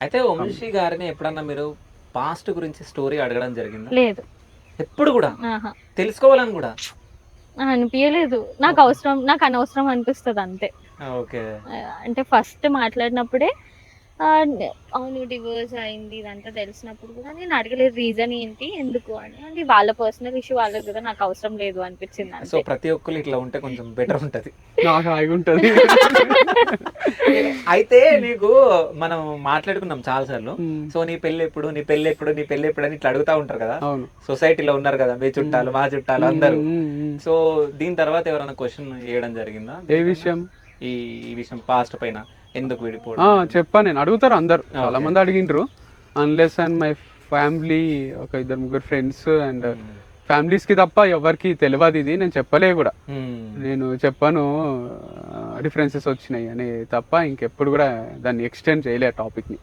అయితే వంశీ గారిని ఎప్పుడన్నా మీరు పాస్ట్ గురించి స్టోరీ అడగడం జరిగిందా? లేదు. ఎప్పుడు గూడా? ఆహా! తెలుసుకోవాలని గూడా? అనిపియలేదు. ఓకే. నాకు అనవసరం అనిపిస్తది అంతే. ఓకే. అంటే ఫస్ట్ మాట్లాడినప్పుడే అవును డివోర్స్ అయింది ఇదంతా తెలిసినప్పుడు కూడా నేను అడగలేదు రీజన్ ఏంటి? ఎందుకు అని. అది వాళ్ళ పర్సనల్ ఇష్యూ వాళ్ళది కదా! నాకు అవసరం లేదు అనిపించింది సో, అంతే. ప్రతి ఒక్కళ్ళు ఇట్లా ఉంటే కొంచెం బెటర్ ఉంటది. నాకు హాయిగుంటది. అయితే నీకు మనం మాట్లాడుకున్నాం చాలా సార్లు. హ్మ్. సో, నీ పెళ్ళెప్పుడు? నీ పెళ్ళెప్పుడు? నీ పెళ్ళెప్పుడు? అని ఇట్లా అడుగుతా ఉంటారు కదా! అవును. సొసైటీలో ఉన్నారు కదా! మీ హ్మ్. చుట్టాలు, మా చుట్టాలు హ్మ్. అందరూ. హ్మ్. హ్మ్. సో, దీని తర్వాత ఎవరైనా క్వెషన్ ఏయడం జరిగిందా? ఏ దీనిపైన? విషయం? ఈ ఈ విషయం పాస్ట్ పైన ఎందుకు ఆ! విడిపోవడం అనేది? చెప్పా నేను. అడుగుతారు అందరూ. చాలా ఓకే. మంది అడిగిండ్రు. అన్‌లెస్ అండ్ మై ఫ్యామిలీ ఒక ఇద్దరు ముగ్గురు ఫ్రెండ్స్ అండ్ హ్మ్. ఫ్యామిలీస్‌కి తప్ప ఎవరికీ తెలవదిది. నేను చెప్పలే గూడా. హ్మ్. నేను చెప్పను డిఫరెన్సెస్ వచ్చినాయి అని తప్ప ఇంకెప్పుడు గూడా దాన్ని ఎక్స్‌టెండ్ చేయలే ఆ టాపిక్‌ని.